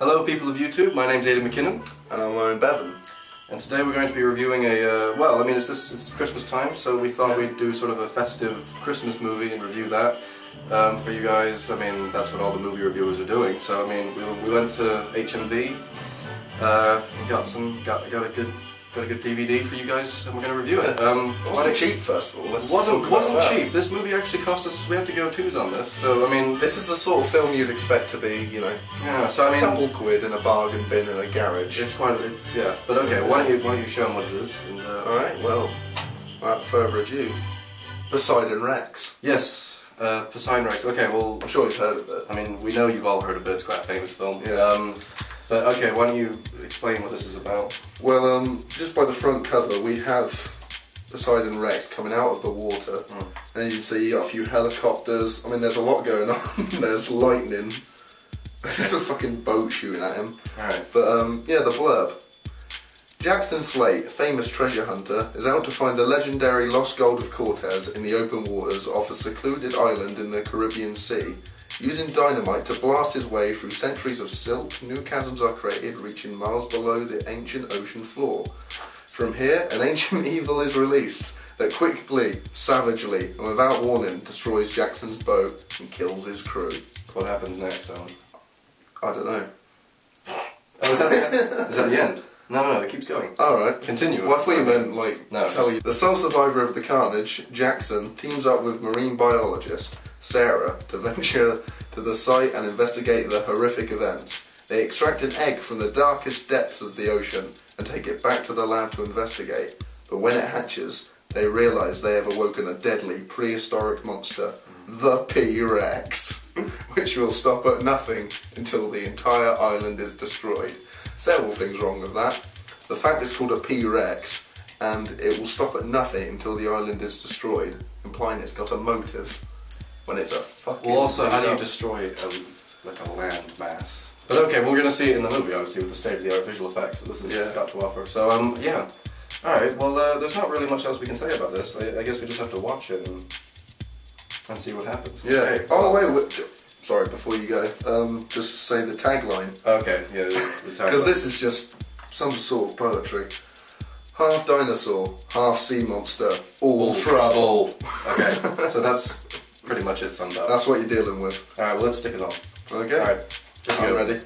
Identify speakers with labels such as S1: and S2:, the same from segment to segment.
S1: Hello people of YouTube, my name's McKinnon.
S2: And I'm Bevan.
S1: And today we're going to be reviewing a, well, I mean it's Christmas time, so we thought we'd do sort of a festive Christmas movie and review that for you guys. I mean, that's what all the movie reviewers are doing, so I mean, we went to HMV, and got a good DVD for you guys, and we're going to review it.
S2: It wasn't cheap, first of all.
S1: It wasn't cheap. This movie actually cost us, we had to go twos on this, so I mean...
S2: This is the sort of film you'd expect to be, you know,
S1: yeah, so I mean,
S2: a couple quid in a bargain bin in a garage.
S1: Yeah, but okay, why don't you show them what it is? And,
S2: alright, well, without further ado, Poseidon Rex.
S1: Yes, Poseidon Rex. Okay, well...
S2: I'm sure you've heard of it.
S1: I mean, we know you've all heard of it, it's quite a famous film.
S2: Yeah.
S1: But okay, why don't you explain what this is about?
S2: Well, just by the front cover, we have Poseidon Rex coming out of the water. And you see a few helicopters. I mean, there's a lot going on. There's lightning. There's a fucking boat shooting at him.
S1: Alright.
S2: But, yeah, the blurb. Jackson Slate, a famous treasure hunter, is out to find the legendary lost gold of Cortez in the open waters off a secluded island in the Caribbean Sea. Using dynamite to blast his way through centuries of silt, new chasms are created, reaching miles below the ancient ocean floor. From here, an ancient evil is released that quickly, savagely, and without warning destroys Jackson's boat and kills his crew.
S1: What happens next, Alan?
S2: I don't know.
S1: Oh, is that the end? Is that the end? No, it keeps going.
S2: Alright.
S1: Continue.
S2: Well, I thought you meant, like,
S1: no,
S2: tell you. The sole survivor of the carnage, Jackson, teams up with marine biologist Sarah to venture to the site and investigate the horrific events. They extract an egg from the darkest depths of the ocean and take it back to the lab to investigate. But when it hatches, they realise they have awoken a deadly prehistoric monster, the P-Rex, which will stop at nothing until the entire island is destroyed. Several things wrong with that. The fact it's called a P-Rex and it will stop at nothing until the island is destroyed, implying it's got a motive. When it's a fucking...
S1: Well, also, how do you destroy like a land mass? But okay, we're going to see it in the movie, obviously, with the state-of-the-art visual effects that this has got to offer. So, yeah. Alright, well, there's not really much else we can say about this. I guess we just have to watch it and see what happens.
S2: Yeah.
S1: Okay,
S2: oh, wait, sorry, before you go, just say the tagline.
S1: Okay, yeah, the tagline.
S2: Because this is just some sort of poetry. Half dinosaur, half sea monster, all trouble.
S1: Okay, so that's pretty much it summed up.
S2: That's what you're dealing with.
S1: Alright, well, let's stick it on.
S2: Okay.
S1: Alright,
S2: I'm ready.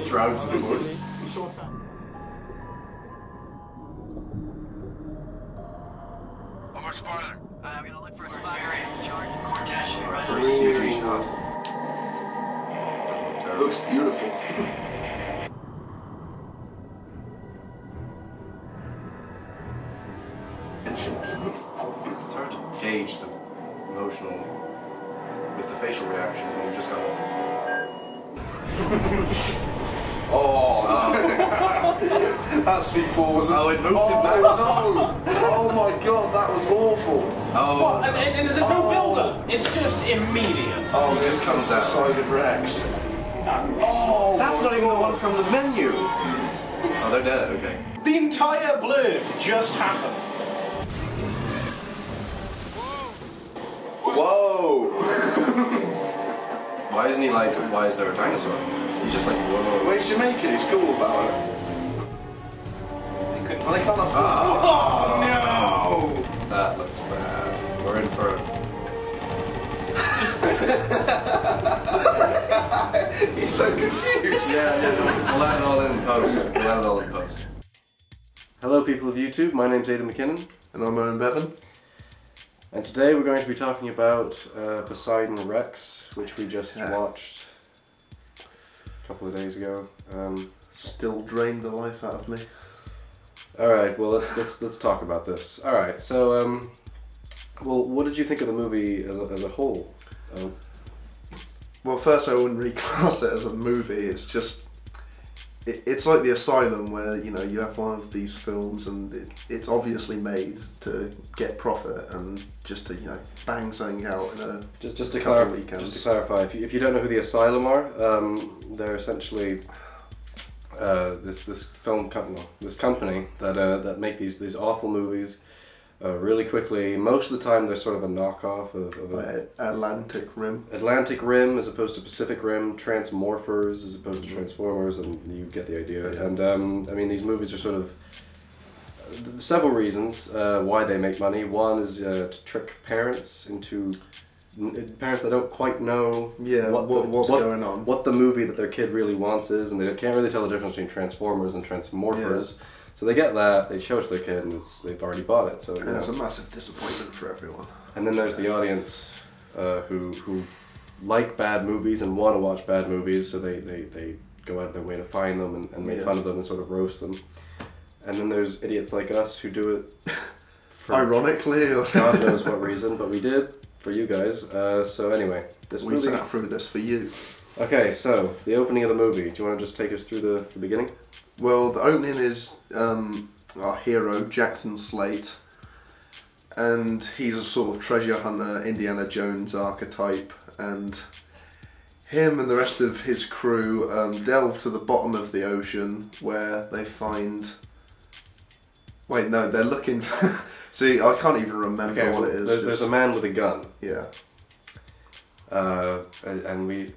S1: Droughts in the morning.
S3: How much farther?
S4: I'm gonna look for a spot in charge of confrontation.
S1: CG shot.
S2: Looks beautiful.
S1: It's hard to gauge the emotional with the facial reactions when you've just got
S2: That C4 was...
S1: Oh, it moved him back.
S2: No! Oh my god, that was awful.
S1: Oh.
S5: What? And there's no build-up. It's just immediate.
S2: Oh,
S1: It just comes out.
S2: Poseidon Rex.
S1: Oh, that's not even the one from the menu. Oh, they're dead. Okay.
S5: The entire blurb just happened.
S2: Whoa!
S1: Why isn't he like? Why is there a dinosaur? He's just like, whoa.
S2: Wait, you make it, he's cool about it. Oh, they can't afford
S5: Oh no!
S1: That looks bad. We're in for.
S2: He's so confused.
S1: Yeah. We'll add it all in post. Hello, people of YouTube. My name's McKinnon,
S2: And I'm Bevan.
S1: and today we're going to be talking about Poseidon Rex, which we just watched a couple of days ago.
S2: Still drained the life out of me.
S1: All right. Well, let's talk about this. All right. So, well, what did you think of the movie as a whole?
S2: Well, first I wouldn't really class it as a movie. It's just, it's like The Asylum, where you know you have one of these films and it's obviously made to get profit and just to bang something out in a
S1: Just to
S2: couple of weekends.
S1: clarify, if you don't know who The Asylum are, they're essentially this film company, this company that make these awful movies really quickly. Most of the time, they're sort of a knockoff of
S2: Atlantic Rim.
S1: Atlantic Rim as opposed to Pacific Rim, Transmorphers as opposed to Transformers, and you get the idea.
S2: Yeah.
S1: And I mean, these movies are sort of several reasons why they make money. One is to trick parents into parents that don't quite know
S2: what's going on,
S1: what the movie that their kid really wants is, and they can't really tell the difference between Transformers and Transmorphers. Yeah. So they get that, they show it to their kid, and they've already bought it. So
S2: and it's a massive disappointment for everyone.
S1: And then there's the audience who like bad movies and want to watch bad movies, so they go out of their way to find them and make fun of them and sort of roast them. And then there's idiots like us who do it for
S2: ironically, or
S1: God knows what reason, but we did for you guys. So anyway,
S2: we sat through this for you.
S1: Okay, so the opening of the movie. Do you want to just take us through the beginning?
S2: Well, the opening is our hero, Jackson Slate, and he's a sort of treasure hunter, Indiana Jones archetype, and him and the rest of his crew delve to the bottom of the ocean where they find... Wait, no, they're looking for... See, I can't even remember what it is.
S1: There's a man with a gun.
S2: Yeah.
S1: And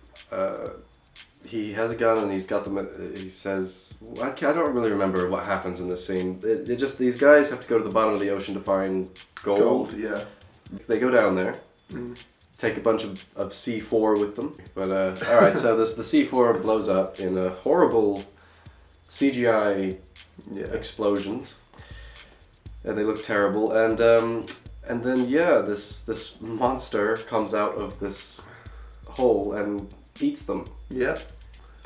S1: he has a gun and he's got them. He says, I don't really remember what happens in this scene. It just, these guys have to go to the bottom of the ocean to find gold.
S2: Yeah.
S1: They go down there, take a bunch of C4 with them. But all right, so the C4 blows up in a horrible CGI explosion. And they look terrible, and then this monster comes out of this hole and eats them.
S2: Yeah.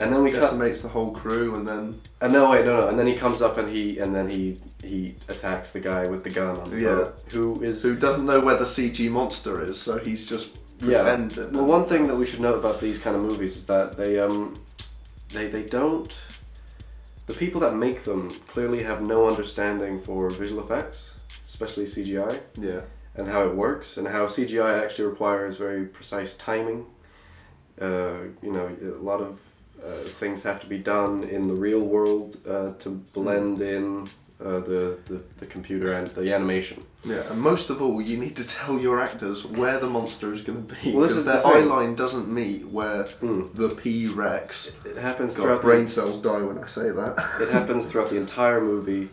S1: And then we
S2: decimates the whole crew, and then.
S1: No, and then he comes up and he attacks the guy with the gun on the boat, who doesn't
S2: know where the CG monster is, so he's just pretending.
S1: Yeah. Well, one thing that we should note about these kind of movies is that they don't. The people that make them clearly have no understanding for visual effects, especially CGI.
S2: Yeah.
S1: And how it works, and how CGI actually requires very precise timing. You know, a lot of things have to be done in the real world to blend in the computer and the animation.
S2: Yeah, and most of all, you need to tell your actors where the monster is going to be.
S1: Well, because
S2: their eye line doesn't meet where the P-Rex.
S1: It happens
S2: throughout. Brain cells die when I say that.
S1: It happens throughout the entire movie.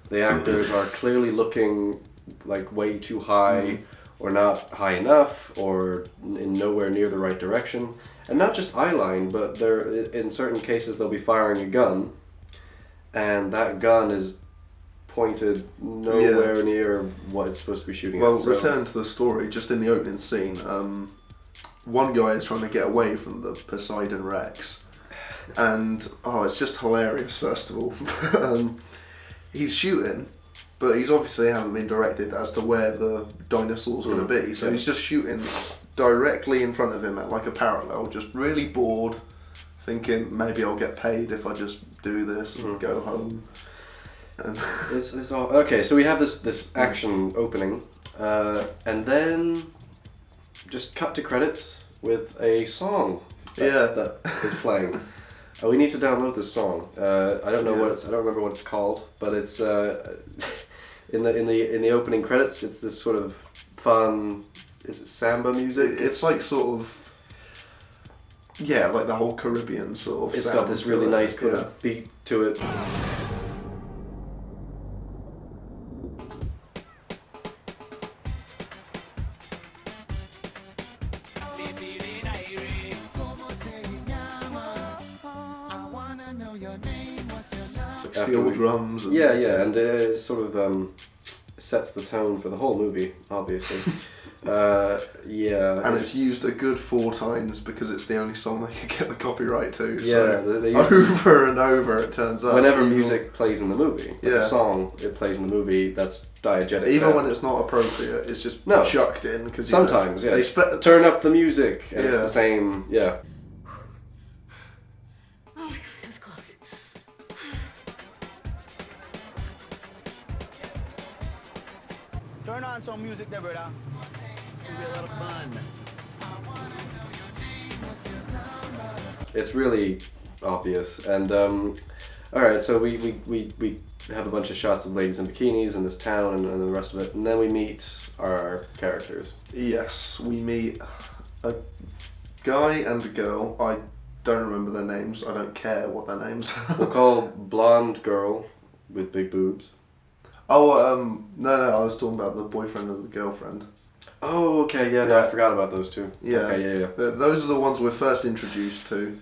S1: The actors are clearly looking like way too high, or not high enough, or in nowhere near the right direction. And not just eye line, but in certain cases they'll be firing a gun, and that gun is pointed nowhere near what it's supposed to be shooting at.
S2: Well, return to the story, just in the opening scene, one guy is trying to get away from the Poseidon Rex, and it's just hilarious, first of all. He's shooting, but he's obviously haven't been directed as to where the dinosaur's going to be, so he's just shooting directly in front of him at like a parallel, just really bored, thinking maybe I'll get paid if I just do this and go home. And
S1: it's all okay. So we have this action opening, and then just cut to credits with a song that is playing. We need to download this song. I don't know I don't remember what it's called, but it's in the opening credits. It's this sort of fun. Is it samba music?
S2: It's like sort of like the whole Caribbean sort of.
S1: It's got this really nice kind of beat to it.
S2: Steel drums. And
S1: and it sort of sets the tone for the whole movie, obviously.
S2: And it's used a good 4 times because it's the only song they could get the copyright to.
S1: Yeah,
S2: so
S1: they
S2: over and over it turns out.
S1: Whenever music plays in the movie, a song it plays in the movie that's diegetic.
S2: Even when it's not appropriate, it's just chucked in because
S1: sometimes they turn up the music and it's the same. Yeah.
S6: Oh my God, it was close.
S7: Turn on some music there, brother. It'll be a lot of fun.
S1: It's really obvious, and Alright, so we have a bunch of shots of ladies in bikinis in this town and the rest of it, and then we meet our characters.
S2: Yes, we meet a guy and a girl. I don't remember their names. I don't care what their names are.
S1: We'll call blonde girl with big boobs.
S2: Oh, no, I was talking about the boyfriend and the girlfriend.
S1: Oh, okay, yeah, no, I forgot about those two.
S2: Yeah,
S1: Okay, yeah.
S2: Those are the ones we're first introduced to.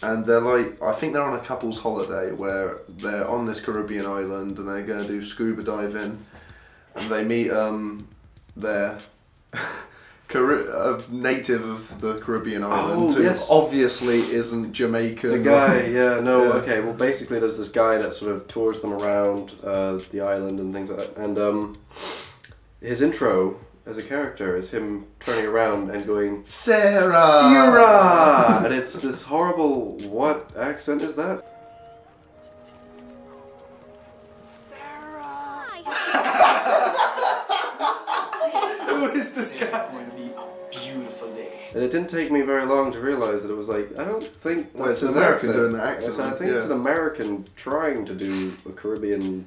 S2: And they're like, I think they're on a couple's holiday where they're on this Caribbean island and they're going to do scuba diving. And they meet their a native of the Caribbean island who obviously isn't Jamaican.
S1: The guy, yeah, no, okay, well basically there's this guy that sort of tours them around the island and things like that. And his intro as a character is him turning around and going, Sarah! And it's this horrible, what accent is that?
S2: Who is this guy?
S1: And it didn't take me very long to realise that it was like, I don't think that's
S2: well, it's an American doing the accent.
S1: I think it's an American trying to do a Caribbean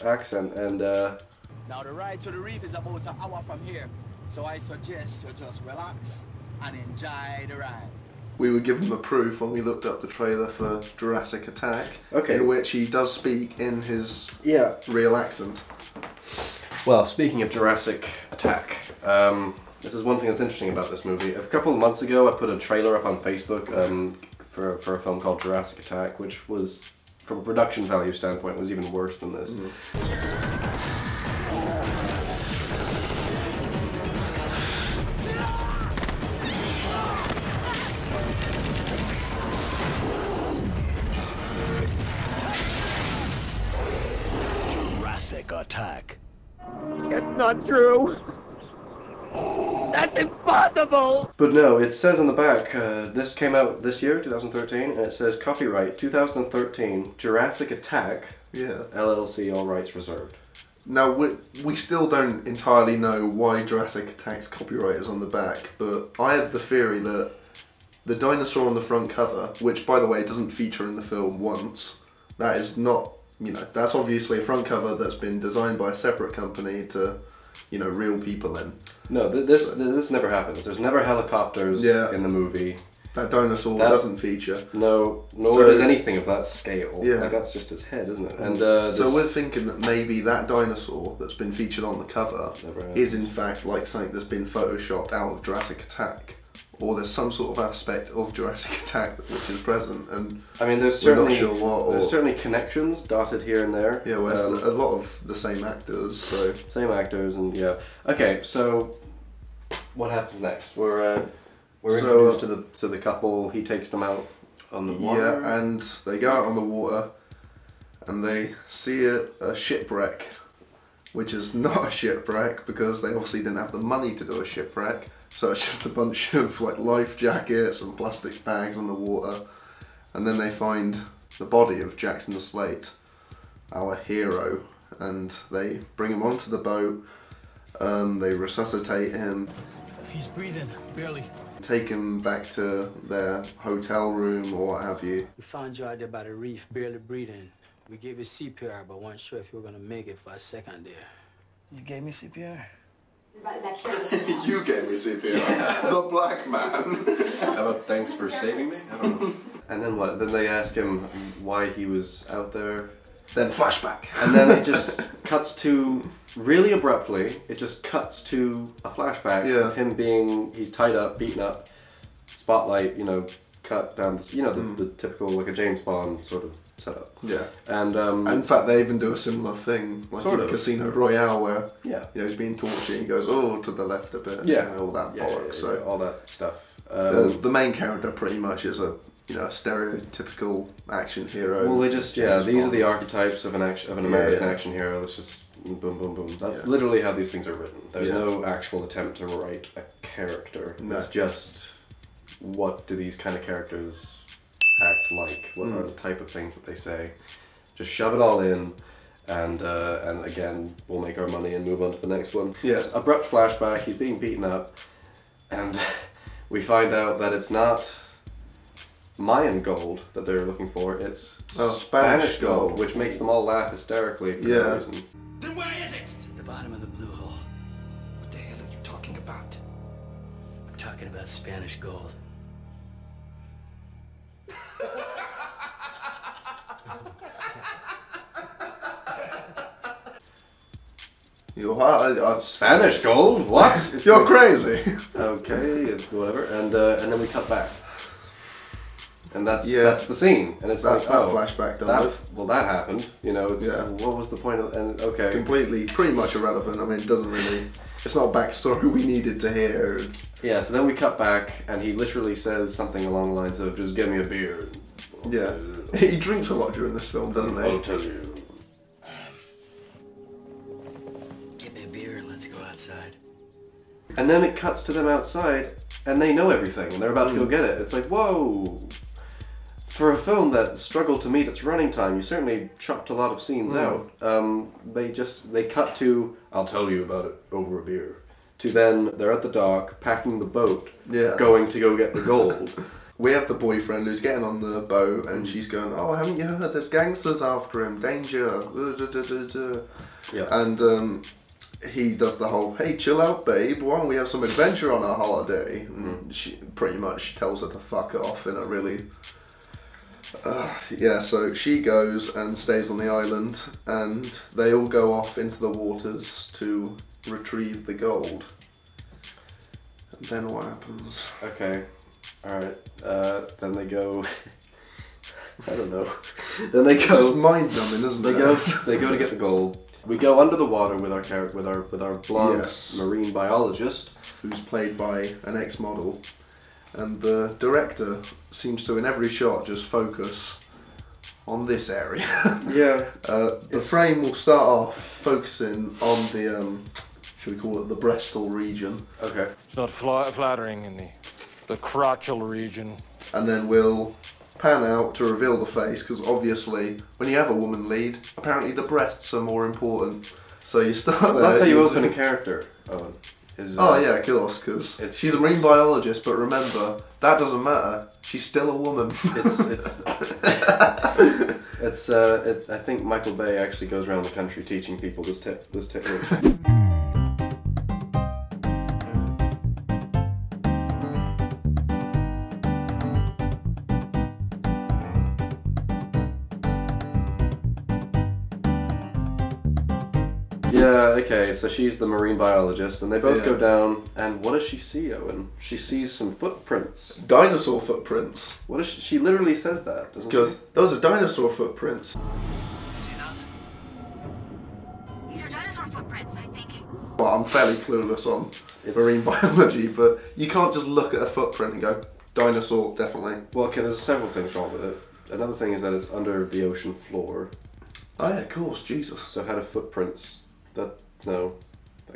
S1: accent, and
S7: Now the ride to the reef is about an hour from here, so I suggest you just relax and enjoy the ride.
S2: We were given the proof when we looked up the trailer for Jurassic Attack,
S1: okay,
S2: in which he does speak in his real accent.
S1: Well, speaking of Jurassic Attack, this is one thing that's interesting about this movie. A couple of months ago, I put a trailer up on Facebook for a film called Jurassic Attack, which was, from a production value standpoint, was even worse than this.
S7: Jurassic Attack.
S6: It's not true. That's impossible!
S1: But no, it says on the back, this came out this year, 2013, and it says copyright 2013 Jurassic Attack, LLC, all rights reserved.
S2: Now, we still don't entirely know why Jurassic Attack's copyright is on the back, but I have the theory that the dinosaur on the front cover, which by the way doesn't feature in the film once, that is not, that's obviously a front cover that's been designed by a separate company to, reel people in.
S1: No, this never happens. There's never helicopters in the movie.
S2: That dinosaur doesn't feature.
S1: No, nor does anything of that scale.
S2: Yeah.
S1: Like, that's just his head, isn't it? And
S2: so we're thinking that maybe that dinosaur that's been featured on the cover is in fact like something that's been photoshopped out of Jurassic Attack. Or there's some sort of aspect of Jurassic Attack which is present, and
S1: I mean, there's certainly there's certainly connections dotted here and there.
S2: Yeah, well, it's a lot of the same actors, so
S1: same actors, and yeah. Okay, so what happens next? We're introduced to the couple. He takes them out on the water.
S2: Yeah, and they go out on the water, and they see a shipwreck, which is not a shipwreck because they obviously didn't have the money to do a shipwreck. So it's just a bunch of like life jackets and plastic bags on the water, and then they find the body of Jackson Slate, our hero, and they bring him onto the boat. They resuscitate him.
S7: He's breathing, barely.
S2: Take him back to their hotel room or what have you.
S8: We found you out there by the reef, barely breathing. We gave you CPR, but weren't sure if you were gonna make it for a second there.
S6: You gave me CPR?
S2: You gave me CPR. The black man.
S1: How about thanks for saving me? I don't know. And then what? Then they ask him why he was out there.
S2: Then flashback.
S1: And then it just cuts to, really abruptly, it just cuts to a flashback of him being, he's tied up, beaten up, spotlight, cut down, the typical, like a James Bond sort of setup.
S2: Yeah.
S1: And
S2: in fact, they even do a similar thing, like
S1: sort
S2: in
S1: of.
S2: Casino Royale, where he's being tortured and he goes, to the left a bit, all that bollocks. So
S1: all that stuff.
S2: The main character pretty much is a stereotypical action hero.
S1: Well, they just these are the archetypes of an American action hero. It's just boom, boom, boom. That's literally how these things are written. There's no actual attempt to write a character. No. It's just, what do these kind of characters act like? What are the type of things that they say? Just shove it all in, and again, we'll make our money and move on to the next one.
S2: Yeah.
S1: Abrupt flashback. He's being beaten up, and we find out that it's not Mayan gold that they're looking for. It's
S2: Spanish gold,
S1: which makes them all laugh hysterically for no reason.
S3: Then where is it?
S8: It's at the bottom of the blue hole.
S3: What the hell are you talking about?
S8: I'm talking about Spanish gold.
S1: Spanish gold? What?
S2: You're crazy.
S1: Okay, whatever. And then we cut back. And that's the scene. And it's
S2: That's
S1: like,
S2: that flashback done with.
S1: well, that happened. You know, it's, what was the point of, and okay.
S2: Completely, pretty much irrelevant. I mean, it doesn't really, it's not a backstory we needed to hear. It's,
S1: yeah, so then we cut back, and he literally says something along the lines of, just give me a beer.
S2: yeah. He drinks a lot during this film, doesn't he?
S1: I'll tell you.
S8: Give me a beer and let's go outside.
S1: And then it cuts to them outside, and they know everything, and they're about to go get it. It's like, whoa! For a film that struggled to meet its running time, you certainly chopped a lot of scenes out. They cut to, I'll tell you about it over a beer, to then they're at the dock, packing the boat, going to go get the gold.
S2: We have the boyfriend who's getting on the boat, and she's going, oh, haven't you heard, there's gangsters after him, danger.
S1: Yeah.
S2: And he does the whole, hey, chill out, babe, why don't we have some adventure on our holiday? And she pretty much tells her to fuck off in a really... so she goes and stays on the island, and they all go off into the waters to retrieve the gold. And then what happens?
S1: Okay, alright, then they go... I don't know. Then they go...
S2: It's just mind-numbing, isn't it?
S1: They go to get the gold. We go under the water with our blonde marine biologist,
S2: who's played by an ex-model, and the director seems to, in every shot, just focus on this area.
S1: Yeah.
S2: The frame will start off focusing on the, should we call it the breastal region?
S1: Okay.
S5: It's not flattering in the crotchal region.
S2: And then we'll pan out to reveal the face, because obviously when you have a woman lead, apparently the breasts are more important. So you start there.
S1: That's how you open a character, Owen.
S2: Oh yeah, of course, because she's a marine biologist, but remember, that doesn't matter. She's still a woman.
S1: I think Michael Bay actually goes around the country teaching people this technique. Yeah, okay, so she's the marine biologist, and they both go down, and what does she see, Owen? She sees some footprints.
S2: Dinosaur footprints.
S1: What is she literally says that, doesn't she?
S2: Because those are dinosaur footprints.
S4: See that? These are dinosaur footprints, I think.
S2: Well, I'm fairly clueless on marine biology, but you can't just look at a footprint and go, dinosaur, definitely.
S1: Well, okay, there's several things wrong with it. Another thing is that it's under the ocean floor.
S2: Oh yeah, of course, Jesus.
S1: So how do footprints... that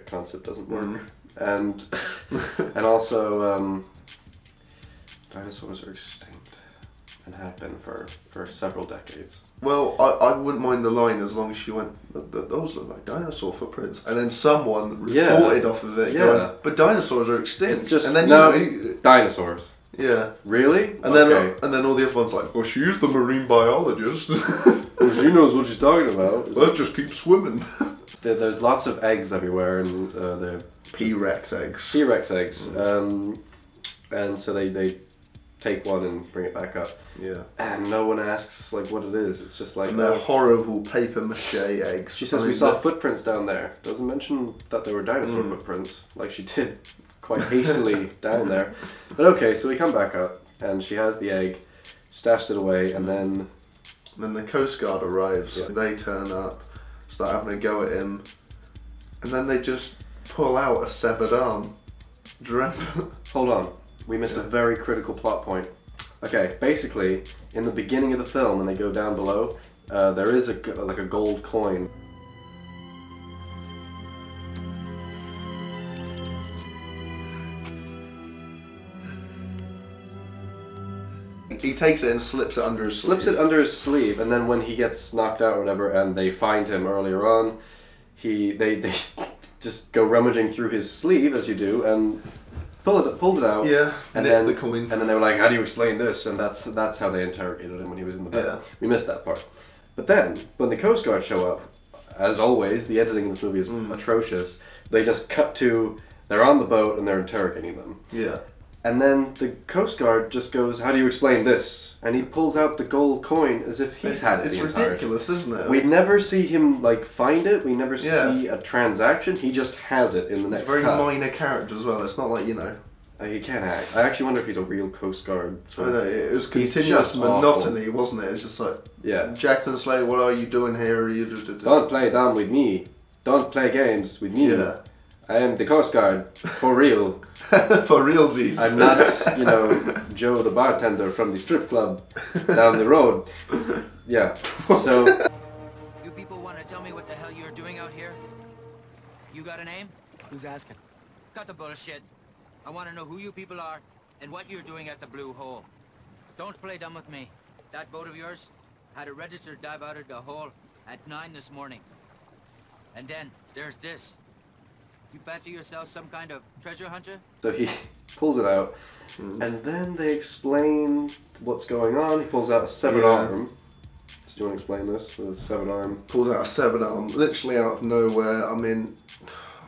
S1: concept doesn't work. And also dinosaurs are extinct and have been for several decades.
S2: Well, I wouldn't mind the line as long as she went, those look like dinosaur footprints, and then someone reported off of it going, but dinosaurs are extinct.
S1: It's just,
S2: and then
S1: dinosaurs.
S2: Yeah.
S1: Really?
S2: And then all the other ones like, well, she's the marine biologist.
S1: Well, she knows what she's talking about.
S2: Let's just keep swimming.
S1: There's lots of eggs everywhere, and they're
S2: P-Rex eggs.
S1: T-Rex eggs, and so they take one and bring it back up.
S2: Yeah.
S1: And no one asks like what it is. It's just like,
S2: and they're horrible paper mache eggs.
S1: She says we saw footprints down there. Doesn't mention that they were dinosaur footprints, like she did quite hastily down there. But okay, so we come back up, and she has the egg, stashed it away, and then
S2: the Coast Guard arrives. Yeah. They turn up, start having a go at him, and then they just pull out a severed arm. Do you remember?
S1: Hold on, we missed a very critical plot point. Okay, basically, in the beginning of the film, when they go down below, there is a gold coin.
S2: He takes it and slips it under his sleeve.
S1: Slips it under his sleeve, and then when he gets knocked out or whatever, and they find him earlier on, they just go rummaging through his sleeve, as you do, and pulled it out.
S2: Yeah.
S1: And
S2: nicked
S1: then
S2: the coin.
S1: And then they were like, "How do you explain this?" And that's how they interrogated him when he was in the bed.
S2: Yeah.
S1: We missed that part. But then when the Coast Guard show up, as always, the editing in this movie is atrocious. They just cut to they're on the boat and they're interrogating them.
S2: Yeah.
S1: And then the Coast Guard just goes, "How do you explain this?" And he pulls out the gold coin as if he's had it the entire time.
S2: It's ridiculous, isn't it?
S1: We never see him like find it. We never see a transaction. He just has it in the next
S2: Very
S1: cut.
S2: minor character as well. It's not like, you know.
S1: He can't act. I actually wonder if he's a real Coast Guard.
S2: I know, it was
S1: He's
S2: continuous
S1: just
S2: monotony, wasn't it? It's just like,
S1: Yeah.
S2: Jackson Slade, what are you doing here?
S1: Don't play dumb with me. Don't play games with me.
S2: Yeah.
S1: I am the Coast Guard, for real.
S2: For realsies.
S1: I'm not, you know, Joe the bartender from the strip club down the road. Yeah. So.
S3: You people want to tell me what the hell you're doing out here? You got a name?
S5: Who's asking?
S3: Cut the bullshit. I want to know who you people are and what you're doing at the Blue Hole. Don't play dumb with me. That boat of yours had a registered dive out of the hole at 9 this morning. And then there's this. You fancy yourself some kind of treasure hunter?
S1: So he pulls it out, and then they explain what's going on. He pulls out a severed arm. So do you want to explain this? The severed arm.
S2: Pulls out a severed arm, literally out of nowhere. I mean,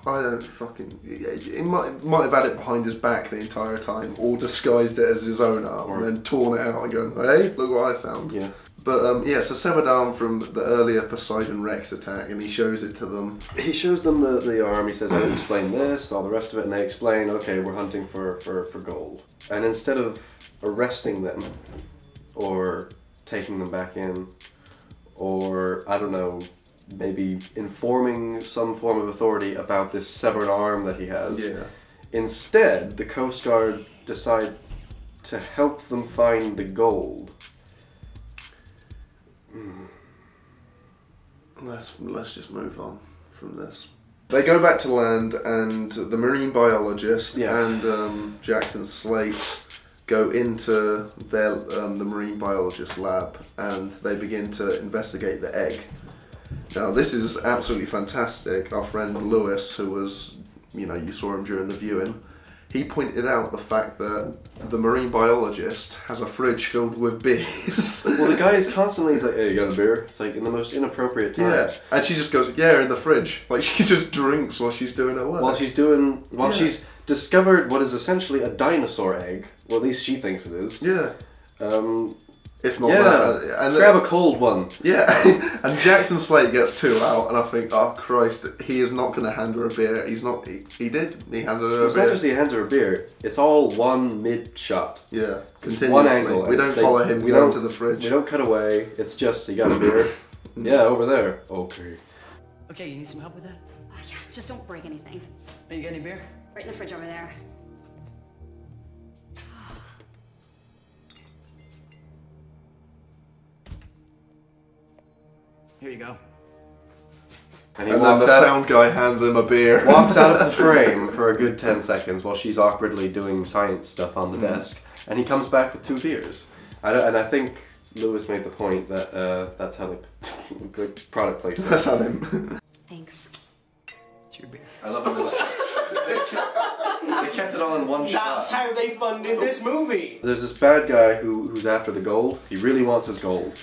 S2: I don't fucking... He might have had it behind his back the entire time, or disguised it as his own arm, and then torn it out and going, hey, look what I found.
S1: Yeah.
S2: But yeah, it's a severed arm from the earlier Poseidon Rex attack, and he shows it to them.
S1: He shows them the arm. He says, "I will explain this, all the rest of it," and they explain, "Okay, we're hunting for gold." And instead of arresting them, or taking them back in, or I don't know, maybe informing some form of authority about this severed arm that he has, instead the Coast Guard decide to help them find the gold.
S2: Let's just move on from this. They go back to land, and the marine biologist and Jackson Slate go into their the marine biologist lab, and they begin to investigate the egg. Now this is absolutely fantastic. Our friend Lewis, who was, you know, you saw him during the viewing, he pointed out the fact that the marine biologist has a fridge filled with beers.
S1: Well, the guy is constantly like, "Hey, you got a beer?" It's like in the most inappropriate times.
S2: Yeah, and she just goes, "Yeah, in the fridge." Like she just drinks while she's doing her work.
S1: While she's discovered what is essentially a dinosaur egg. Well, at least she thinks it is.
S2: Yeah. If not
S1: Yeah.
S2: that, and
S1: Grab a cold one.
S2: Yeah, and Jackson Slate gets 2 out, and I think, oh Christ, he is not going to hand her a beer. He's not. He did. He handed her a
S1: It's
S2: beer.
S1: not just he hands her a beer. It's all one mid shot.
S2: Yeah, continuously.
S1: One angle.
S2: We don't follow him down to the fridge.
S1: We don't cut away. It's just, "You got a beer?" "Yeah, over there." "Okay."
S6: Okay, you need some help with that?
S4: Yeah, just don't break anything.
S6: Oh, you got any beer?
S4: Right in the fridge over there.
S6: Here you go.
S1: And he
S2: And then
S1: walks
S2: the
S1: out,
S2: sound guy hands him a beer.
S1: walks out of the frame for a good 10 seconds while she's awkwardly doing science stuff on the desk. And he comes back with 2 beers. And I think Lewis made the point that that's how the product placement.
S2: That's on him.
S4: Thanks.
S6: It's your beer.
S1: I love how they kept it all in one shot.
S5: That's how they funded this movie.
S1: There's this bad guy who's after the gold. He really wants his gold.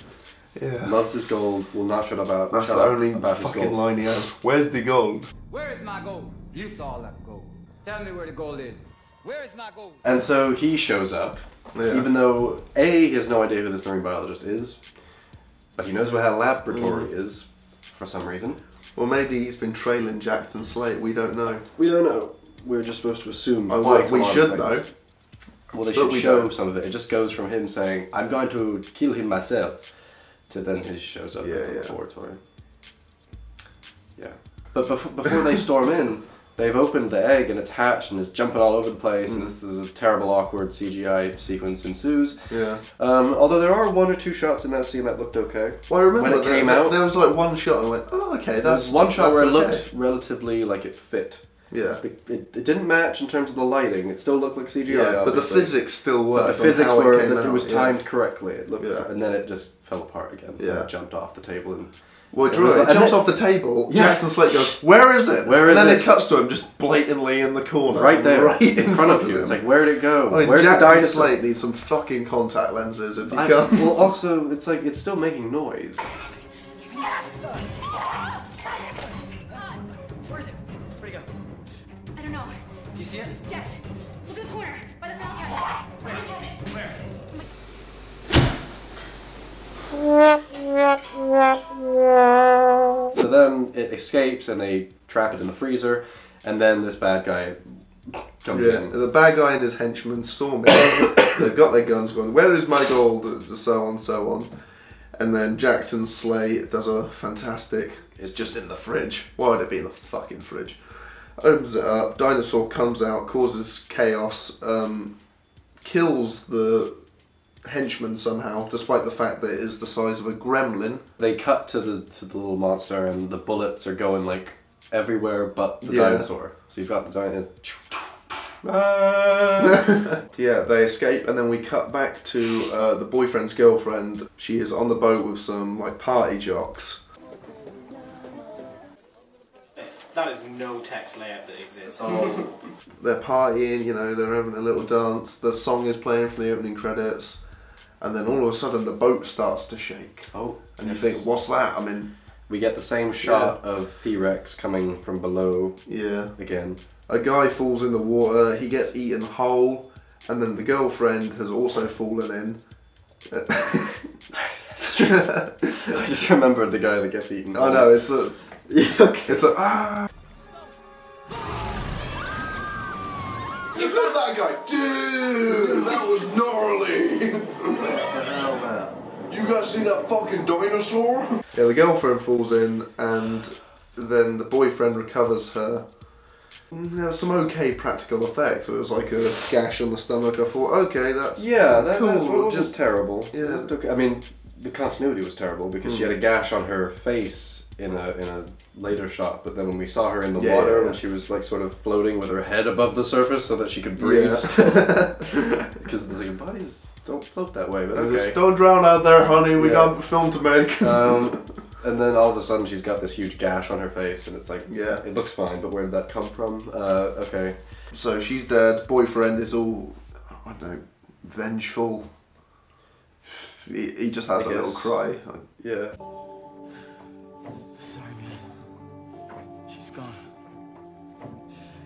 S2: Yeah.
S1: Loves his gold. Will not shut up
S2: That's
S1: shut
S2: the
S1: up
S2: only
S1: about his
S2: fucking
S1: gold.
S2: line he has. Where's the gold?
S9: Where is my gold? You saw that gold. Tell me where the gold is. Where is my gold?
S1: And so he shows up, even though he has no idea who this marine biologist is, but he knows where that laboratory is for some reason.
S2: Well, maybe he's been trailing Jackson Slate. We don't know.
S1: We don't know. We're just supposed to assume.
S2: Oh,
S1: quite
S2: we
S1: a lot
S2: should
S1: of
S2: know.
S1: things. Well, they
S2: But
S1: should
S2: we
S1: show
S2: don't.
S1: some of it. It just goes from him saying, "I'm going to kill him myself," to then he shows up in the laboratory. Yeah. But before they storm in, they've opened the egg and it's hatched and it's jumping all over the place, and this is a terrible, awkward CGI sequence ensues.
S2: Yeah.
S1: Although there are 1 or 2 shots in that scene that looked okay.
S2: Well, I remember
S1: when it came out.
S2: there was like one shot and I went, oh, okay, that's
S1: There's one shot where it
S2: okay.
S1: looked relatively like it fit.
S2: Yeah.
S1: It didn't match in terms of the lighting. It still looked like CGI.
S2: Yeah, but the
S1: obviously.
S2: physics still
S1: But
S2: worked.
S1: the physics
S2: were
S1: were that it was timed correctly. It looked,
S2: Yeah.
S1: and then it just fell apart again.
S2: Yeah.
S1: And it jumped off the table and
S2: Well, it jumps off the table.
S1: Yeah.
S2: Jackson Slate goes, "Where is it?"
S1: Where is
S2: and then
S1: it?
S2: it cuts to him just blatantly in the corner,
S1: right there,
S2: right in front of
S1: you.
S2: him.
S1: It's like, where did it go?
S2: I mean,
S1: Where's the
S2: Jackson
S1: dinosaur?
S2: Slate needs some fucking contact lenses if you can.
S1: Well, also, it's like it's still making noise.
S6: Where is it? Where'd it go?
S4: I don't know.
S6: Do you see it?
S4: Jax, look at the corner by the file cabinet.
S6: Where?
S1: So then it escapes and they trap it in the freezer, and then this bad guy comes in.
S2: The bad guy and his henchmen storm in. They've got their guns going, "Where is my gold?" So on, so on. And then Jackson Slate does a fantastic, it's just in the fridge. Why would it be in the fucking fridge? Opens it up, dinosaur comes out, causes chaos, kills the henchman somehow, despite the fact that it is the size of a gremlin.
S1: They cut to the little monster, and the bullets are going like everywhere but the
S2: Yeah.
S1: dinosaur. So you've got the dinosaur.
S2: Yeah, they escape, and then we cut back to the boyfriend's girlfriend. She is on the boat with some like party jocks.
S5: That is no text layout that exists.
S2: They're partying, you know, they're having a little dance. The song is playing from the opening credits, and then all of a sudden the boat starts to shake.
S1: Oh,
S2: And you think, what's that? I mean,
S1: we get the same shot of T-Rex coming from below
S2: yeah.
S1: again.
S2: A guy falls in the water, he gets eaten whole, and then the girlfriend has also fallen in.
S1: I just remembered the guy that gets eaten.
S2: I know, it's a...
S1: Yeah, okay.
S2: It's a... Ah! Look at that guy! Dude! That was gnarly! What the hell, man? Did you guys see that fucking dinosaur? Yeah, the girlfriend falls in, and then the boyfriend recovers her. There was some okay practical effects. It was like a gash on the stomach. I thought, okay, that's
S1: cool. That wasn't just terrible.
S2: Yeah.
S1: I mean, the continuity was terrible because she had a gash on her face in a later shot, but then when we saw her in the water, when she was like sort of floating with her head above the surface so that she could breathe, because the bodies don't float that way. But okay,
S2: don't drown out there, honey. We got a film to make.
S1: And then all of a sudden she's got this huge gash on her face, and it's like,
S2: yeah,
S1: it looks fine, but where did that come from? Okay.
S2: So she's dead. Boyfriend is all, I don't know, vengeful. He just has a little cry.
S1: Yeah.
S6: Sorry, man. She's gone.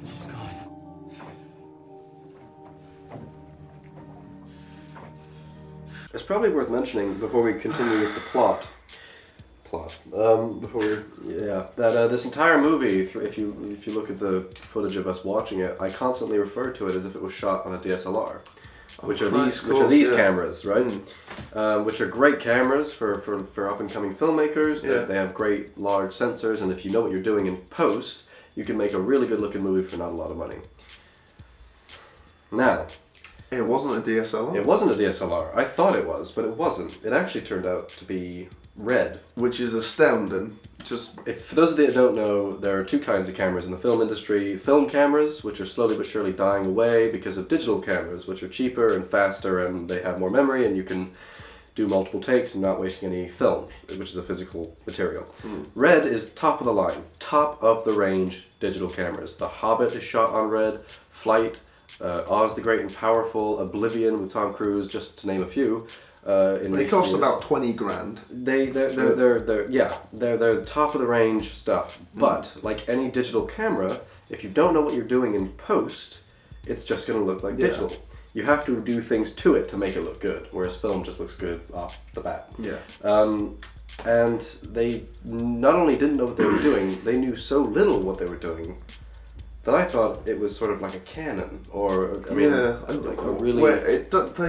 S6: She's gone.
S1: It's probably worth mentioning before we continue with the plot. That this entire movie, if you look at the footage of us watching it, I constantly refer to it as if it was shot on a DSLR, which are these cameras, right? Which are great cameras for up and coming filmmakers. They have great large sensors, and if you know what you're doing in post, you can make a really good looking movie for not a lot of money. Now,
S2: it wasn't a DSLR.
S1: It wasn't a DSLR. I thought it was, but it wasn't. It actually turned out to be Red,
S2: which is astounding.
S1: For those of you that don't know, there are two kinds of cameras in the film industry. Film cameras, which are slowly but surely dying away because of digital cameras, which are cheaper and faster, and they have more memory, and you can do multiple takes and not wasting any film, which is a physical material. Red is top of the line, top of the range digital cameras. The Hobbit is shot on Red, Flight, Oz the Great and Powerful, Oblivion with Tom Cruise, just to name a few.
S2: They cost about 20 grand.
S1: They're top of the range stuff. But like any digital camera, if you don't know what you're doing in post, it's just going to look like digital. You have to do things to it to make it look good, whereas film just looks good off the bat. And they not only didn't know what they were doing, they knew so little what they were doing that I thought it was sort of like a Canon, or like a really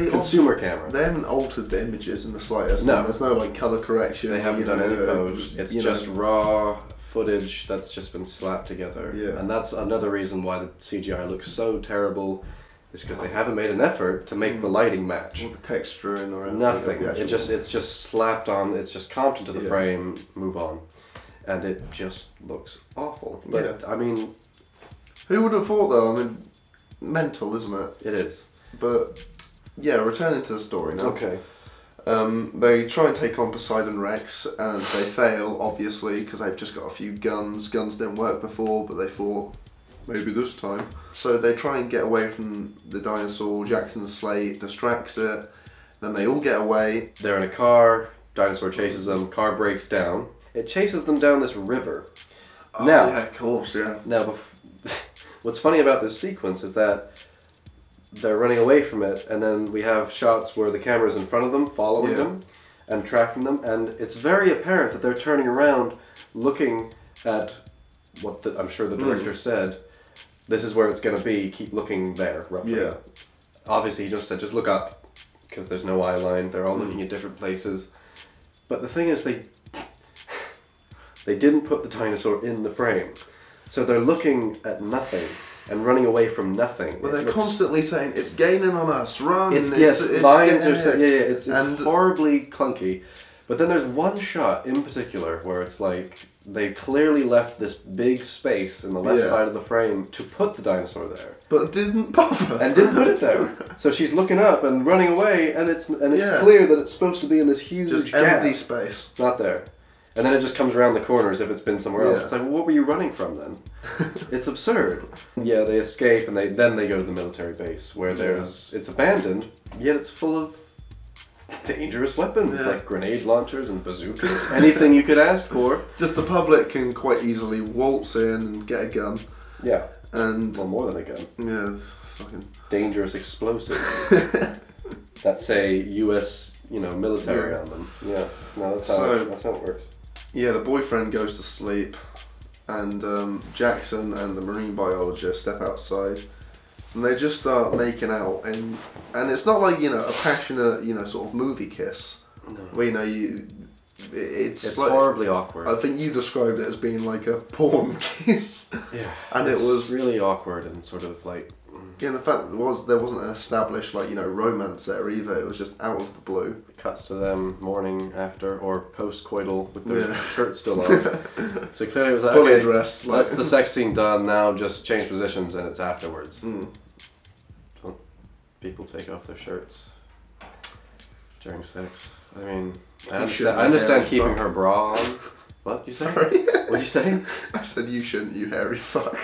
S1: consumer camera.
S2: They haven't altered the images in the slightest.
S1: No,
S2: there's no like color correction.
S1: They haven't done any post. It's just raw footage that's just been slapped together. And that's another reason why the CGI looks so terrible. Is because they haven't made an effort to make the lighting match.
S2: Or the texturing or anything.
S1: Nothing. It's just slapped on. It's just comped into the frame. Move on, and it just looks awful. But I mean.
S2: Who would have thought though? I mean, mental, isn't it?
S1: It is.
S2: But, yeah, returning to the story now.
S1: Okay.
S2: They try and take on Poseidon Rex, and they fail, obviously, because they've just got a few guns. Guns didn't work before, but they thought, maybe this time. So they try and get away from the dinosaur. Jackson's sleigh distracts it. Then they all get away.
S1: They're in a car, dinosaur chases them, car breaks down. It chases them down this river.
S2: Oh,
S1: now,
S2: yeah, of course, yeah.
S1: Now, what's funny about this sequence is that they're running away from it, and then we have shots where the camera's in front of them, following them, and tracking them, and it's very apparent that they're turning around, looking at what I'm sure the director said, this is where it's going to be, keep looking there, roughly.
S2: Yeah.
S1: Obviously, he just said, just look up, because there's no eye line, they're all looking at different places. But the thing is, they didn't put the dinosaur in the frame. So they're looking at nothing and running away from nothing.
S2: Well, they're constantly saying, it's gaining on us, run!
S1: It's lines are it's horribly clunky. But then there's one shot in particular where it's like, they clearly left this big space in the left side of the frame to put the dinosaur there.
S2: But didn't bother.
S1: And didn't put it there. So she's looking up and running away, and it's clear that it's supposed to be in this huge gap.
S2: Empty space.
S1: It's not there. And then it just comes around the corner as if it's been somewhere else. It's like, well, what were you running from then? It's absurd. Yeah, they escape, and then they go to the military base, where it's abandoned, yet it's full of dangerous weapons, like grenade launchers and bazookas. Anything you could ask for.
S2: Just the public can quite easily waltz in and get a gun.
S1: Yeah.
S2: And
S1: well, more than a gun.
S2: Yeah, fucking
S1: dangerous explosives that say U.S. military on them. Yeah, no, that's how it works.
S2: Yeah, the boyfriend goes to sleep, and Jackson and the marine biologist step outside, and they just start making out, and it's not like a passionate sort of movie kiss. No. Where it's like,
S1: horribly awkward.
S2: I think you described it as being like a porn kiss.
S1: Yeah,
S2: and it was
S1: really awkward and sort of like.
S2: Yeah, the fact that there wasn't an established romance there either. It was just out of the blue.
S1: Cuts to them morning after or post-coital with their shirts still on. So clearly it was like,
S2: fully dressed.
S1: That's the sex scene done. Now just change positions and it's afterwards. Don't people take off their shirts during sex? I mean, I understand keeping her bra on. What you say? What'd you say?
S2: I said you shouldn't, you hairy fuck.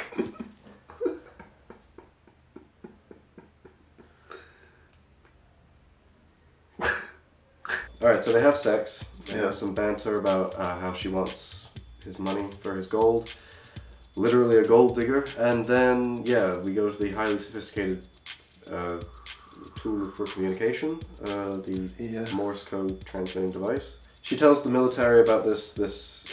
S1: Alright, so they have sex. They have some banter about how she wants his money for his gold. Literally a gold digger. And then, we go to the highly sophisticated tool for communication, the Morse code transmitting device. She tells the military about this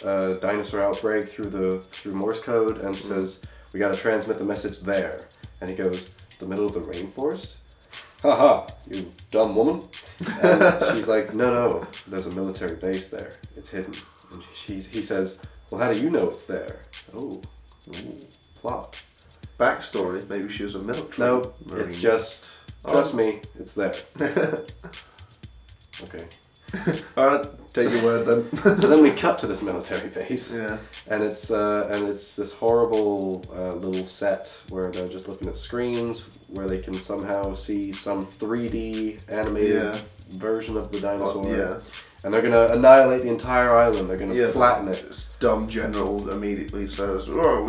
S1: dinosaur outbreak through Morse code and says, we gotta transmit the message there. And he goes, the middle of the rainforest? Haha, you dumb woman. And she's like, no, there's a military base there. It's hidden. And he says, well, how do you know it's there? Oh, plot.
S2: Backstory, maybe she was a military.
S1: No, it's just, trust me, it's there. Okay.
S2: Alright, take your word then.
S1: So then we cut to this military base.
S2: Yeah.
S1: And it's this horrible little set where they're just looking at screens where they can somehow see some 3D animated version of the dinosaur. And they're gonna annihilate the entire island. They're gonna flatten it.
S2: This dumb general immediately says, "Oh,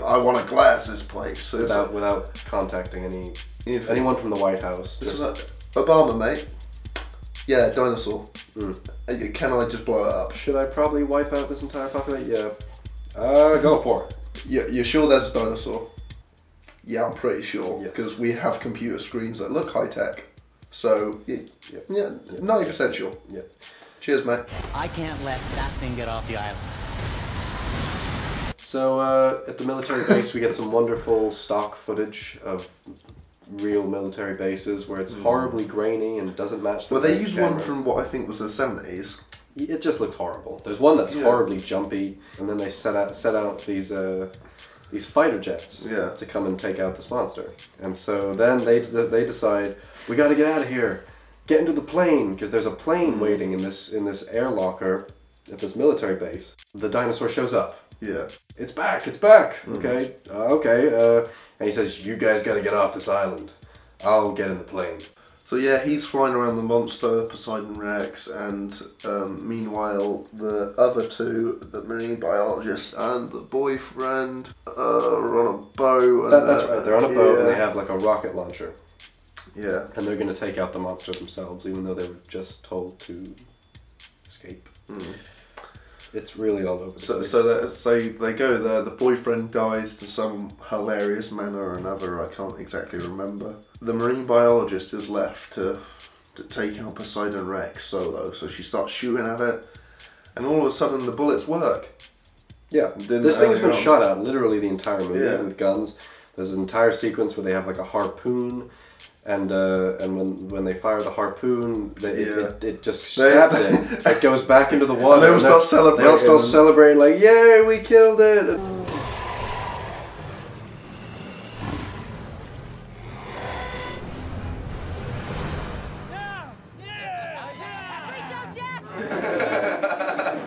S2: I want to glass this place."
S1: Without contacting anyone from the White House.
S2: Just Obama, mate. Yeah, dinosaur. Can I just blow it up?
S1: Should I probably wipe out this entire population? Yeah. Go for it.
S2: Yeah, you're sure there's a dinosaur? Yeah, I'm pretty sure. Because we have computer screens that look high tech. So, 90% sure.
S1: Yeah.
S2: Cheers, mate.
S10: I can't let that thing get off the island.
S1: So, at the military base, we get some wonderful stock footage of real military bases where it's horribly grainy and it doesn't match the
S2: Well, they used one from what I think was the 70s.
S1: It just looked horrible. There's one that's horribly jumpy, and then they set out these fighter jets to come and take out this monster. And so then they decide, we got to get out of here, get into the plane, because there's a plane waiting in this air locker at this military base. The dinosaur shows up.
S2: Yeah.
S1: It's back. Okay. And he says, you guys got to get off this island. I'll get in the plane.
S2: So yeah, he's flying around the monster, Poseidon Rex, and meanwhile the other two, the marine biologist and the boyfriend, are on a boat. And
S11: that's right, they're on a boat and they have like a rocket launcher.
S2: Yeah.
S11: And they're going to take out the monster themselves, even though they were just told to escape.
S2: Mm.
S11: It's really all over the place.
S2: So they go there, the boyfriend dies to some hilarious manner or another, I can't exactly remember. The marine biologist is left to take out Poseidon Rex solo, so she starts shooting at it, and all of a sudden the bullets work.
S11: Yeah, this thing's been shot at literally the entire movie with guns. There's an entire sequence where they have like a harpoon, and when they fire the harpoon, it just stabs it. It goes back into the water.
S2: And they all start celebrating.
S11: They all start celebrating like, yay, we killed it!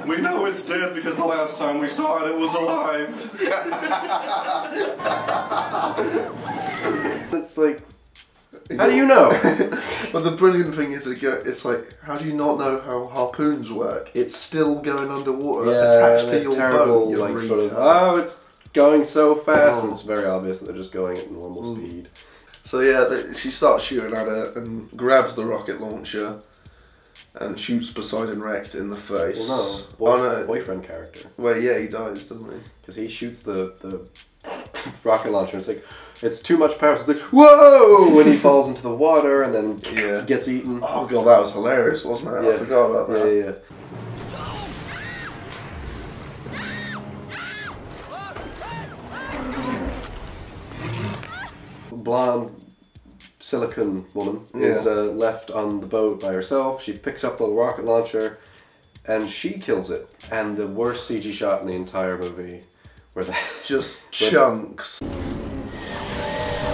S1: We know it's dead because the last time we saw it was alive.
S11: It's like, how do you know?
S2: But the brilliant thing is, it's like, how do you not know how harpoons work? It's still going underwater, attached to your boat.
S11: Like sort of, oh, it's going so fast, and it's very obvious that they're just going at normal speed.
S2: So yeah, she starts shooting at it and grabs the rocket launcher and shoots Poseidon Rex in the face.
S11: Well, no, boyfriend character.
S2: Well, yeah, he dies, doesn't he?
S11: Because he shoots the rocket launcher, and it's like, it's too much power. So it's like, whoa! When he falls into the water and then gets eaten.
S2: Oh god, that was hilarious, wasn't it?
S11: Yeah.
S2: I forgot about that.
S11: Yeah. Blonde silicon woman is left on the boat by herself. She picks up the rocket launcher and she kills it. And the worst CG shot in the entire movie, where they
S2: just chunks.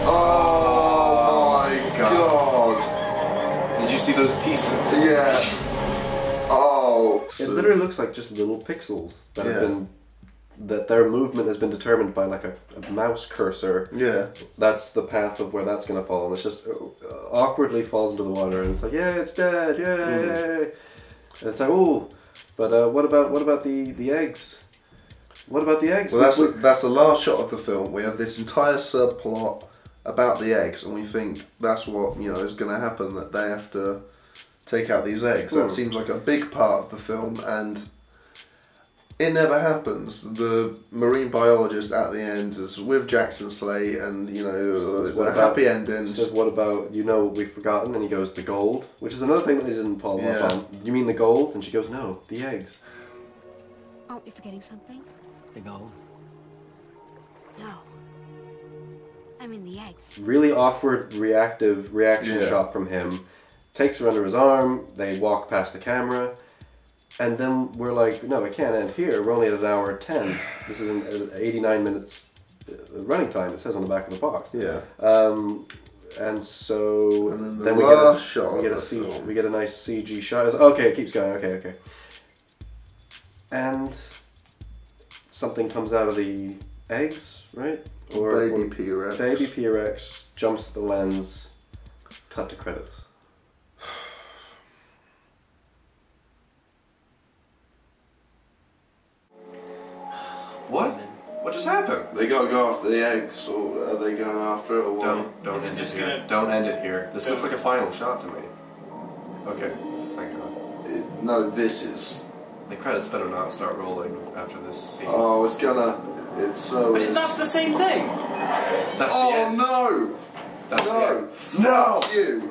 S2: Oh my god!
S1: Did you see those pieces?
S2: Yeah. Oh.
S11: It literally looks like just little pixels that have been, that their movement has been determined by like a mouse cursor.
S2: Yeah.
S11: That's the path of where that's gonna fall, and it's just awkwardly falls into the water, and it's like, yeah, it's dead, yay! And it's like, oh, but what about the eggs? What about the eggs?
S2: Well, that's the last shot of the film. We have this entire subplot about the eggs, and we think that's what, you know, is going to happen, that they have to take out these eggs. That seems like a big part of the film, and it never happens. The marine biologist at the end is with Jackson Slate, and you know, it's a happy ending.
S11: Says, what about, you know what we've forgotten? And he goes, the gold, which is another thing that they didn't follow up on. You mean the gold? And she goes, no, the eggs.
S4: Aren't we forgetting something?
S6: The gold?
S4: No. I mean the eggs.
S11: Really awkward reaction shot from him. Takes her under his arm, they walk past the camera, and then we're like, no, it can't end here. We're only at 1:10. This is an 89 minutes running time, it says on the back of the box.
S2: Yeah.
S11: And so
S2: and
S11: then we get a nice CG shot. Okay, it keeps going. Okay. And something comes out of the eggs, right? Or
S2: baby P-Rex.
S11: Baby P-Rex jumps the lens. Cut to credits.
S1: What? What just happened?
S2: They gotta go after the eggs, or are they going after it, or what?
S1: Don't end it here. Don't end it here. This looks like a final shot to me. Okay, thank God.
S2: No, this is...
S1: The credits better not start rolling after this scene.
S2: Oh, it's gonna... It's so...
S5: But it's not the same thing!
S1: That's the end.
S2: No!
S1: That's the end.
S2: No! Fuck you!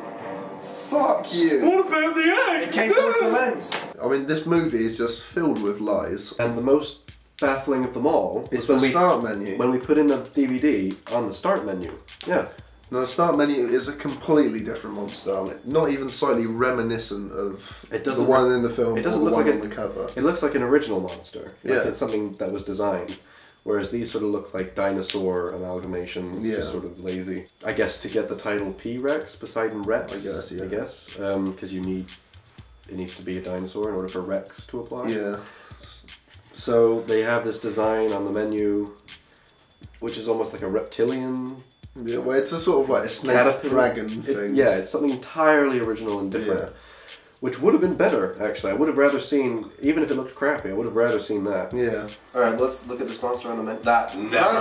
S2: Fuck you!
S5: What about the egg?
S1: It came towards the lens!
S2: I mean, this movie is just filled with lies.
S11: And the most baffling of them all
S2: is the start menu.
S11: When we put in the DVD on the start menu. Yeah.
S2: Now, the start menu is a completely different monster. Not even slightly reminiscent of the one in the film.
S11: It doesn't
S2: or the
S11: look
S2: one
S11: like
S2: on the cover.
S11: It looks like an original monster. Like
S2: Yeah.
S11: it's something that was designed. Whereas these sort of look like dinosaur amalgamations, just sort of lazy. I guess to get the title P-Rex, Poseidon Rex.
S2: I guess, yeah.
S11: Because it needs to be a dinosaur in order for Rex to apply.
S2: Yeah.
S11: So they have this design on the menu, which is almost like a reptilian
S2: Yeah, well, it's a sort of like a snake dragon thing.
S11: Yeah, it's something entirely original and different. Yeah. Which would have been better, actually. I would have rather seen, even if it looked crappy, I would have rather seen that.
S2: Yeah.
S1: Alright, let's look at this monster on the menu. That never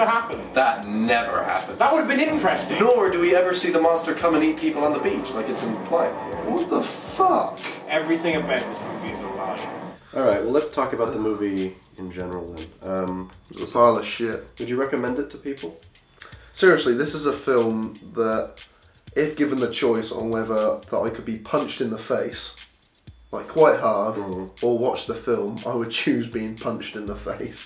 S5: happened.
S1: That never happened.
S5: That would have been interesting.
S1: Nor do we ever see the monster come and eat people on the beach, like it's implied.
S2: What the fuck?
S5: Everything about this movie is a lie.
S11: Alright, well let's talk about the movie in general then.
S2: It's a pile of shit.
S11: Would you recommend it to people?
S2: Seriously, this is a film that, if given the choice on whether that I could be punched in the face, like quite hard, or watch the film, I would choose being punched in the face.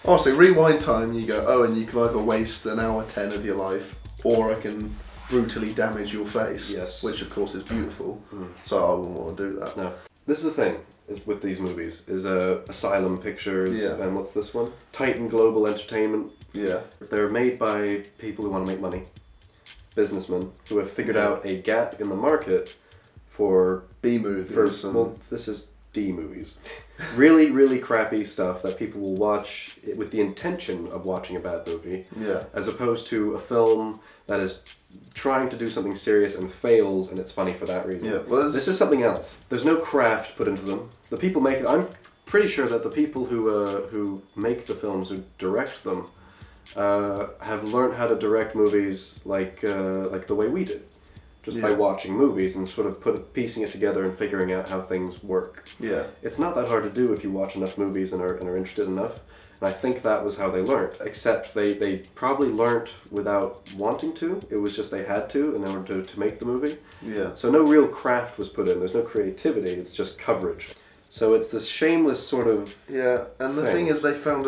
S2: Honestly, rewind time, you go, oh, and you can either waste an hour 10 of your life, or I can brutally damage your face.
S11: Yes.
S2: Which of course is beautiful, so I wouldn't want to do that.
S11: No. This is the thing is with these movies, is Asylum Pictures, and what's this one? Titan Global Entertainment.
S2: Yeah.
S11: They're made by people who want to make money. Businessmen who have figured out a gap in the market for
S2: B-movies.
S11: Well, this is D movies. Really, really crappy stuff that people will watch with the intention of watching a bad movie.
S2: Yeah.
S11: As opposed to a film that is trying to do something serious and fails, and it's funny for that reason.
S2: Yeah. Well,
S11: this is something else. There's no craft put into them. The people make it. I'm pretty sure that the people who make the films, who direct them, have learned how to direct movies like the way we did, just by watching movies and sort of piecing it together and figuring out how things work.
S2: Yeah.
S11: It's not that hard to do if you watch enough movies and are interested enough. And I think that was how they learned. Except they probably learned without wanting to. It was just they had to in order to make the movie.
S2: Yeah.
S11: So no real craft was put in. There's no creativity. It's just coverage. So it's this shameless sort of
S2: and the thing is, they found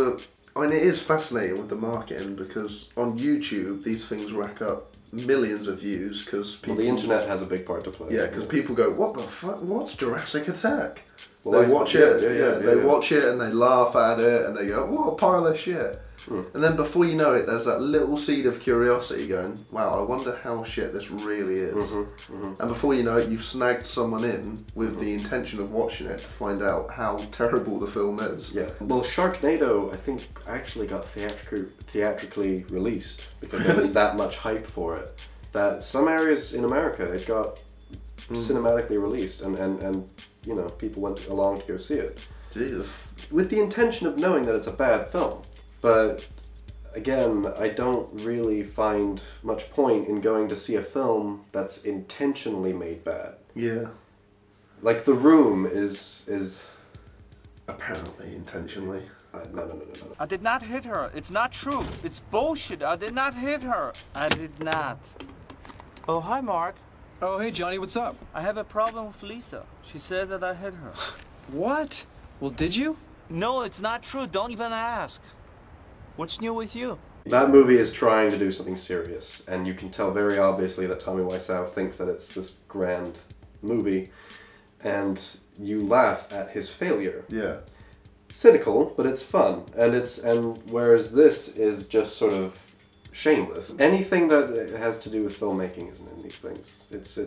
S2: I mean, it is fascinating with the marketing, because on YouTube these things rack up millions of views because people...
S11: Well, the internet has a big part to play.
S2: Yeah, because people go, what the fuck? What's Jurassic Attack?
S11: Well,
S2: they watch it, they watch it and they laugh at it and they go, what a pile of shit. And then before you know it, there's that little seed of curiosity going, wow, I wonder how shit this really is. And before you know it, you've snagged someone in with the intention of watching it to find out how terrible the film is.
S11: Yeah. Well, Sharknado, I think, actually got theatrically released because there was that much hype for it. That some areas in America, it got cinematically released, and you know, people went along to go see it.
S2: Jesus.
S11: With the intention of knowing that it's a bad film. But again, I don't really find much point in going to see a film that's intentionally made bad.
S2: Yeah.
S11: Like The Room is
S2: apparently intentionally.
S11: No.
S12: I did not hit her. It's not true. It's bullshit. I did not hit her. I did not. Oh, hi, Mark.
S13: Oh, hey, Johnny, what's up?
S12: I have a problem with Lisa. She said that I hit her.
S13: What? Well, did you?
S12: No, it's not true. Don't even ask. What's new with you?
S11: That movie is trying to do something serious, and you can tell very obviously that Tommy Wiseau thinks that it's this grand movie, and you laugh at his failure.
S2: Yeah.
S11: Cynical, but it's fun, and whereas this is just sort of shameless. Anything that has to do with filmmaking isn't in these things. It's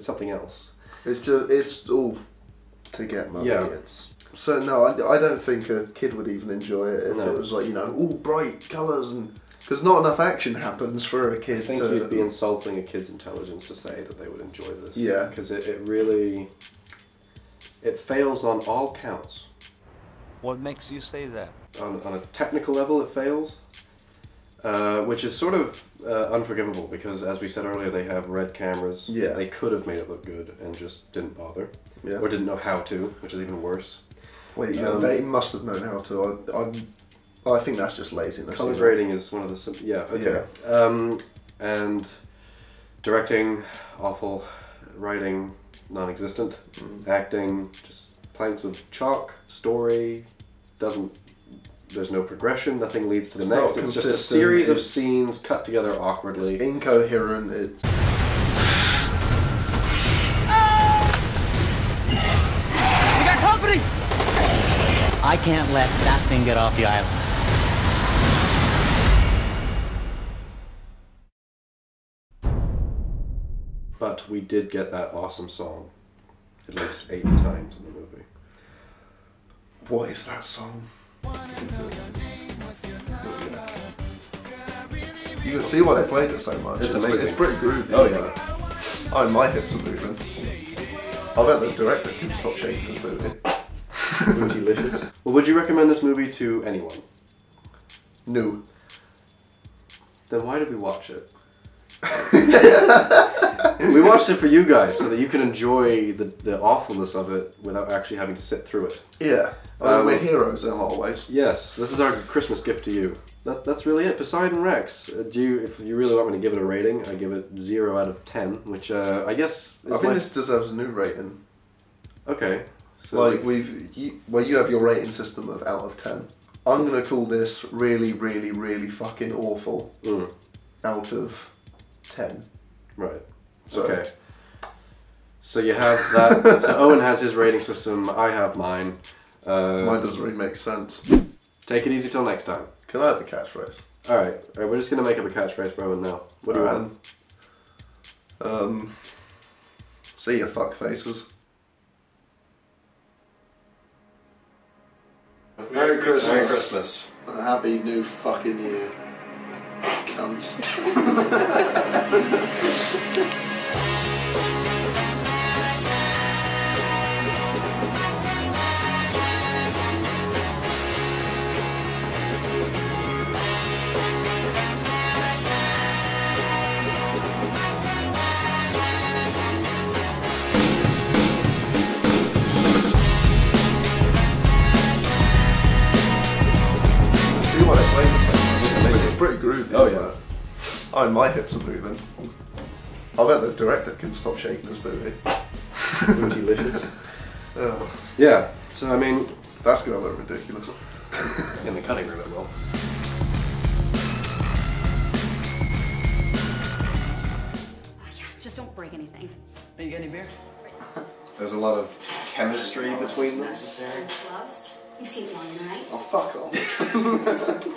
S11: something else.
S2: It's all to get money.
S11: Yeah.
S2: So no, I don't think a kid would even enjoy it if it was like, you know, all bright colours, and because not enough action happens for a kid.
S11: I think you'd be insulting a kid's intelligence to say that they would enjoy this.
S2: Yeah.
S11: Because it really fails on all counts.
S12: What makes you say that?
S11: On a technical level, it fails, which is sort of unforgivable because, as we said earlier, they have red cameras.
S2: Yeah.
S11: They could have made it look good and just didn't bother.
S2: Yeah.
S11: Or didn't know how to, which is even worse.
S2: Wait, they must have known how to. I think that's just laziness.
S11: Color grading is one of the okay.
S2: Yeah.
S11: And directing, awful. Writing, non-existent. Acting, just planks of chalk. Story, there's no progression. Nothing leads to the next. It's just a series of scenes cut together awkwardly.
S2: It's incoherent. It's.
S12: We got company!
S10: I can't let that thing get off the island.
S11: But we did get that awesome song at least 8 times in the movie.
S2: What is that song? You can see why they played it so much.
S11: It's amazing.
S2: It's pretty groovy.
S11: Oh yeah.
S2: Oh, my hips are moving. I bet the director can stop shaking this movie.
S11: Bootylicious. Well, would you recommend this movie to anyone?
S2: No.
S11: Then why did we watch it? We watched it for you guys so that you can enjoy the awfulness of it without actually having to sit through it.
S2: Yeah. We're heroes in a lot of ways.
S11: Yes, this is our Christmas gift to you. That's really it. Poseidon Rex. If you really want me to give it a rating, I give it 0 out of 10, which I guess is
S2: I think this deserves a new rating.
S11: Okay. So
S2: like you have your rating system of out of 10. I'm gonna call this really, really, really fucking awful. Out of 10.
S11: Right.
S2: So.
S11: Okay. So you have that. So Owen has his rating system. I have mine.
S2: Mine doesn't really make sense.
S11: Take it easy till next time.
S2: Can I have a catchphrase?
S11: Alright, we're just gonna make up a catchphrase for Owen now. What do you want?
S2: See ya, fuck faces. Merry Christmas.
S1: Merry Christmas.
S2: A happy new fucking year. Cunts. It's pretty groovy.
S11: Oh yeah.
S2: Oh, my hips are moving. I bet the director can stop shaking this movie.
S11: Bootylicious.
S2: Oh.
S11: Yeah. So I mean,
S2: that's gonna look ridiculous.
S11: In the cutting room it will.
S14: Just don't break anything.
S6: Are you getting any beer?
S1: There's a lot of chemistry between them.
S14: Gloves. You've seen it all night.
S2: Oh, fuck off.